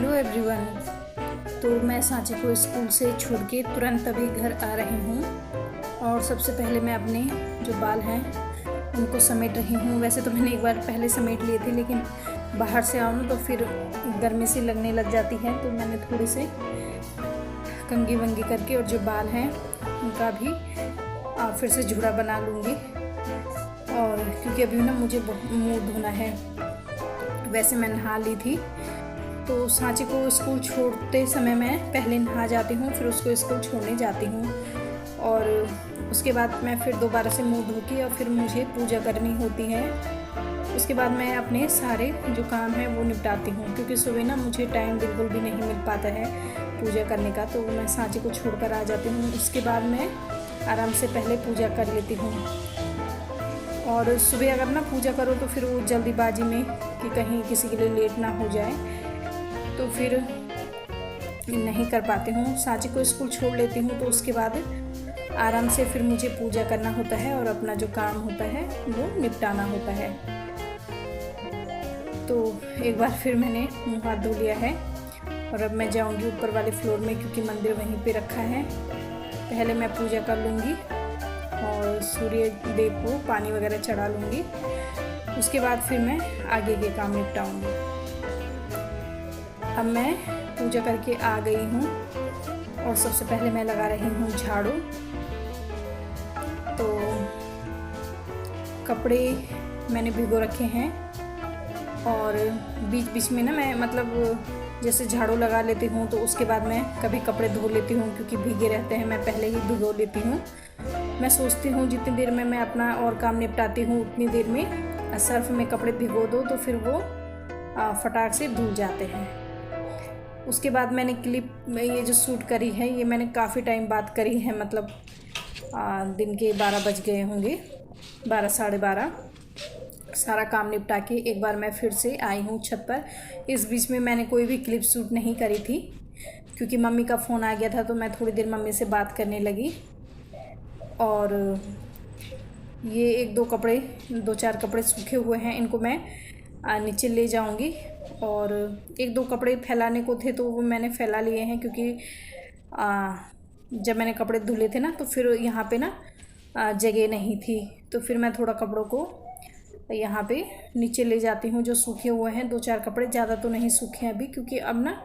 Hello everyone. तो मैं सांची को स्कूल से छोड़ के तुरंत अभी घर आ रही हूँ और सबसे पहले मैं अपने जो बाल हैं उनको समेट रही हूँ। वैसे तो मैंने एक बार पहले समेट लिए थे, लेकिन बाहर से आऊँ ना तो फिर गर्मी सी लगने लग जाती है, तो मैंने थोड़े से कंघी वंगी करके और जो बाल हैं उनका भी फिर से जूड़ा बना लूँगी। और क्योंकि अभी ना मुझे मुँह धोना है, वैसे मैं नहा ली थी। तो सांची को स्कूल छोड़ते समय मैं पहले नहा जाती हूँ, फिर उसको स्कूल छोड़ने जाती हूँ और उसके बाद मैं फिर दोबारा से मुंह धो के और फिर मुझे पूजा करनी होती है। उसके बाद मैं अपने सारे जो काम है वो निपटाती हूँ, क्योंकि सुबह ना मुझे टाइम बिल्कुल भी नहीं मिल पाता है पूजा करने का। तो मैं सांची को छोड़कर आ जाती हूँ, उसके बाद मैं आराम से पहले पूजा कर लेती हूँ। और सुबह अगर ना पूजा करो तो फिर वो जल्दीबाजी में कि कहीं किसी के लिए लेट ना हो जाए, तो फिर नहीं कर पाती हूँ। सांची को स्कूल छोड़ लेती हूँ तो उसके बाद आराम से फिर मुझे पूजा करना होता है और अपना जो काम होता है वो निपटाना होता है। तो एक बार फिर मैंने मुँह हाथ धो लिया है और अब मैं जाऊँगी ऊपर वाले फ्लोर में, क्योंकि मंदिर वहीं पे रखा है। पहले मैं पूजा कर लूँगी और सूर्य देव को पानी वगैरह चढ़ा लूँगी, उसके बाद फिर मैं आगे के काम निपटाऊँगी। अब मैं पूजा करके आ गई हूँ और सबसे पहले मैं लगा रही हूँ झाड़ू। तो कपड़े मैंने भिगो रखे हैं और बीच बीच में ना मैं जैसे झाड़ू लगा लेती हूँ तो उसके बाद मैं कभी कपड़े धो लेती हूँ, क्योंकि भीगे रहते हैं मैं पहले ही भिगो लेती हूँ। मैं सोचती हूँ जितनी देर में मैं अपना और काम निपटाती हूँ उतनी देर में सर्फ में कपड़े भिगो दो तो फिर वो फटाक से धुल जाते हैं। उसके बाद मैंने क्लिप ये जो शूट करी है ये मैंने काफ़ी टाइम बाद करी है, दिन के 12 बज गए होंगे, 12 साढ़े 12। सारा काम निपटा के एक बार मैं फिर से आई हूँ छत पर। इस बीच में मैंने कोई भी क्लिप शूट नहीं करी थी, क्योंकि मम्मी का फ़ोन आ गया था तो मैं थोड़ी देर मम्मी से बात करने लगी। और ये एक दो चार कपड़े सूखे हुए हैं, इनको मैं नीचे ले जाऊंगी। और एक दो कपड़े फैलाने को थे तो वो मैंने फैला लिए हैं, क्योंकि जब मैंने कपड़े धुले थे ना तो फिर यहाँ पे ना जगह नहीं थी, तो फिर मैं थोड़ा कपड़ों को यहाँ पे नीचे ले जाती हूँ। जो सूखे हुए हैं 2-4 कपड़े, ज़्यादा तो नहीं सूखे अभी, क्योंकि अब ना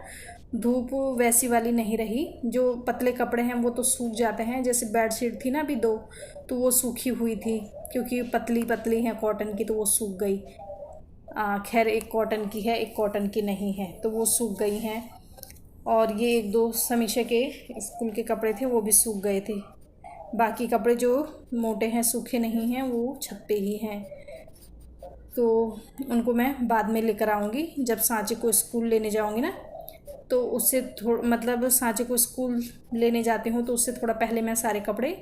धूप वैसी वाली नहीं रही। जो पतले कपड़े हैं वो तो सूख जाते हैं, जैसे बेडशीट थी ना अभी 2, तो वो सूखी हुई थी, क्योंकि पतली पतली हैं कॉटन की, तो वो सूख गई। खैर एक कॉटन की है एक कॉटन की नहीं है, तो वो सूख गई हैं। और ये 1-2 समीक्षा के स्कूल के कपड़े थे वो भी सूख गए थे। बाकी कपड़े जो मोटे हैं सूखे नहीं हैं वो छत पे ही हैं, तो उनको मैं बाद में लेकर आऊँगी। जब सांची को स्कूल लेने जाऊँगी ना तो उससे सांची को स्कूल लेने जाती हूँ तो उससे थोड़ा पहले मैं सारे कपड़े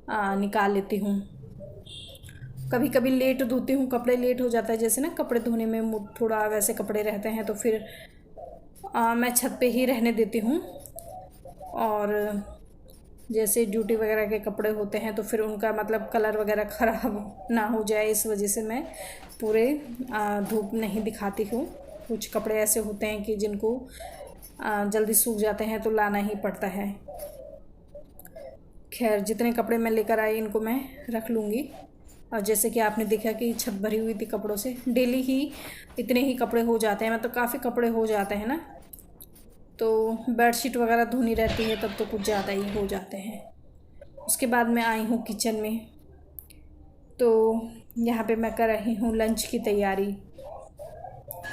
निकाल लेती हूँ। कभी कभी लेट धोती हूँ, कपड़े लेट हो जाता है, जैसे ना कपड़े धोने में थोड़ा वैसे कपड़े रहते हैं तो फिर मैं छत पे ही रहने देती हूँ। और जैसे ड्यूटी वगैरह के कपड़े होते हैं तो फिर उनका कलर वगैरह ख़राब ना हो जाए, इस वजह से मैं पूरे धूप नहीं दिखाती हूँ। कुछ कपड़े ऐसे होते हैं कि जिनको जल्दी सूख जाते हैं तो लाना ही पड़ता है। खैर जितने कपड़े मैं लेकर आई इनको मैं रख लूँगी। और जैसे कि आपने देखा कि छत भरी हुई थी कपड़ों से, डेली ही इतने ही कपड़े हो जाते हैं, काफ़ी कपड़े हो जाते हैं ना, तो बेडशीट वगैरह धोनी रहती है तब तो कुछ ज़्यादा ही हो जाते हैं। उसके बाद मैं आई हूँ किचन में, तो यहाँ पे मैं कर रही हूँ लंच की तैयारी।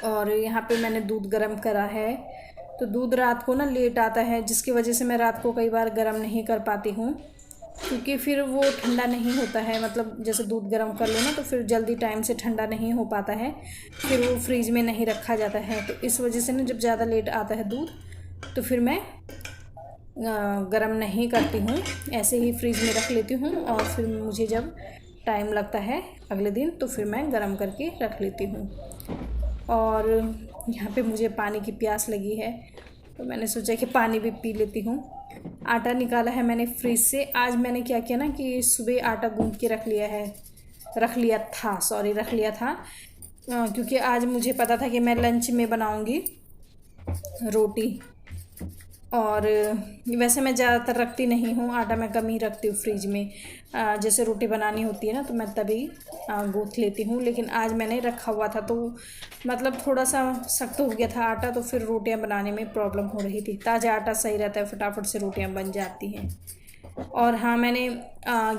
और यहाँ पे मैंने दूध गर्म करा है, तो दूध रात को ना लेट आता है, जिसकी वजह से मैं रात को कई बार गर्म नहीं कर पाती हूँ, क्योंकि फिर वो ठंडा नहीं होता है। जैसे दूध गर्म कर लो ना तो फिर जल्दी टाइम से ठंडा नहीं हो पाता है, फिर वो फ्रीज में नहीं रखा जाता है। तो इस वजह से ना जब ज़्यादा लेट आता है दूध तो फिर मैं गरम नहीं करती हूँ, ऐसे ही फ्रीज में रख लेती हूँ। और फिर मुझे जब टाइम लगता है अगले दिन तो फिर मैं गरम करके रख लेती हूँ। और यहाँ पे मुझे पानी की प्यास लगी है तो मैंने सोचा कि पानी भी पी लेती हूँ। आटा निकाला है मैंने फ्रीज से। आज मैंने क्या किया ना कि सुबह आटा गूंद के रख लिया था, क्योंकि आज मुझे पता था कि मैं लंच में बनाऊंगी। रोटी। और वैसे मैं ज़्यादातर रखती नहीं हूँ, आटा मैं कम ही रखती हूँ फ्रिज में। जैसे रोटी बनानी होती है ना तो मैं तभी गूँथ लेती हूँ, लेकिन आज मैंने रखा हुआ था तो मतलब थोड़ा सा सख्त हो गया था आटा, तो फिर रोटियां बनाने में प्रॉब्लम हो रही थी। ताज़ा आटा सही रहता है, फटाफट से रोटियां बन जाती हैं। और हाँ, मैंने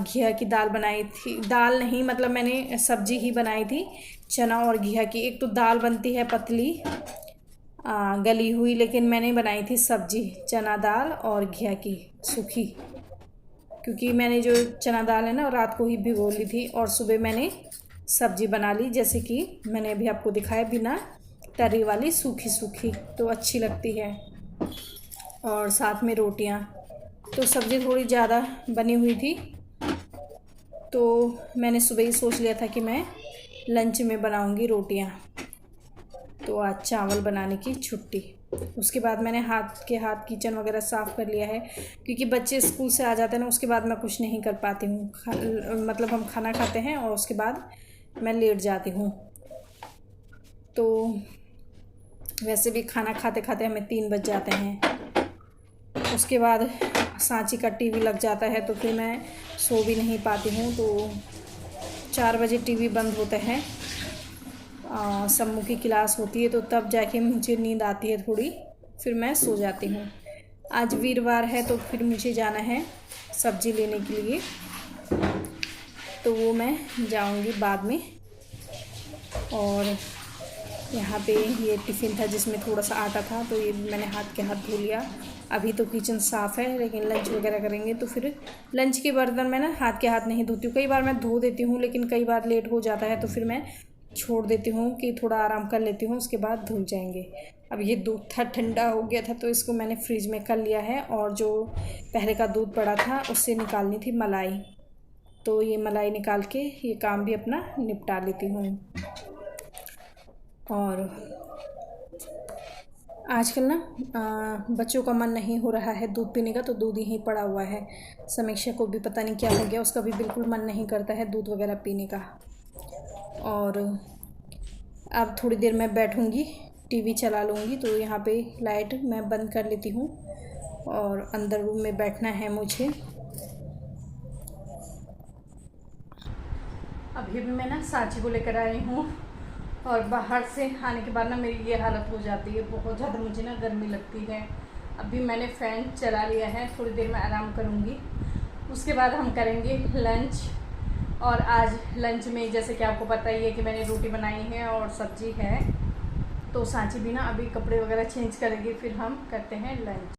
घिया की दाल बनाई थी, दाल नहीं मतलब मैंने सब्जी ही बनाई थी चना और घिया की। एक तो दाल बनती है पतली गली हुई, लेकिन मैंने बनाई थी सब्जी चना दाल और घिया की सूखी, क्योंकि मैंने जो चना दाल है ना रात को ही भिगो ली थी और सुबह मैंने सब्जी बना ली, जैसे कि मैंने अभी आपको दिखाया, बिना तरी वाली सूखी सूखी, तो अच्छी लगती है। और साथ में रोटियां। तो सब्ज़ी थोड़ी ज़्यादा बनी हुई थी तो मैंने सुबह ही सोच लिया था कि मैं लंच में बनाऊंगी रोटियां। तो आज चावल बनाने की छुट्टी। उसके बाद मैंने हाथ किचन वगैरह साफ़ कर लिया है, क्योंकि बच्चे स्कूल से आ जाते हैं ना, उसके बाद मैं कुछ नहीं कर पाती हूँ। मतलब हम खाना खाते हैं और उसके बाद मैं लेट जाती हूँ। तो वैसे भी खाना खाते खाते हमें 3 बज जाते हैं। उसके बाद सांची का टीवी लग जाता है तो फिर मैं सो भी नहीं पाती हूँ। तो 4 बजे टीवी बंद होता है, सम्मू की क्लास होती है, तो तब जाके मुझे नींद आती है थोड़ी, फिर मैं सो जाती हूँ। आज वीरवार है तो फिर मुझे जाना है सब्ज़ी लेने के लिए, तो वो मैं जाऊँगी बाद में। और यहाँ पे ये टिफ़िन था जिसमें थोड़ा सा आटा था, तो ये मैंने हाथ के हाथ धो लिया। अभी तो किचन साफ़ है, लेकिन लंच वगैरह करेंगे तो फिर लंच के बर्तन मैं ना हाथ के हाथ नहीं धोती हूँ। कई बार मैं धो देती हूँ, लेकिन कई बार लेट हो जाता है तो फिर मैं छोड़ देती हूँ कि थोड़ा आराम कर लेती हूँ, उसके बाद धुल जाएंगे। अब ये दूध था, ठंडा हो गया था तो इसको मैंने फ्रिज में कर लिया है। और जो पहले का दूध पड़ा था उससे निकालनी थी मलाई, तो ये मलाई निकाल के ये काम भी अपना निपटा लेती हूँ। और आजकल ना बच्चों का मन नहीं हो रहा है दूध पीने का, तो दूध ही पड़ा हुआ है। समीक्षा को भी पता नहीं क्या हो गया, उसका भी बिल्कुल मन नहीं करता है दूध वगैरह पीने का। और अब थोड़ी देर मैं बैठूंगी, टीवी चला लूँगी। तो यहाँ पे लाइट मैं बंद कर लेती हूँ और अंदर रूम में बैठना है मुझे। अभी भी मैं ना सांची को लेकर आई हूँ और बाहर से आने के बाद ना मेरी ये हालत हो जाती है, बहुत ज़्यादा मुझे ना गर्मी लगती है। अभी मैंने फ़ैन चला लिया है, थोड़ी देर में आराम करूँगी, उसके बाद हम करेंगे लंच। और आज लंच में जैसे कि आपको पता ही है कि मैंने रोटी बनाई है और सब्जी है। तो सांची भी ना अभी कपड़े वगैरह चेंज करेंगे, फिर हम करते हैं लंच।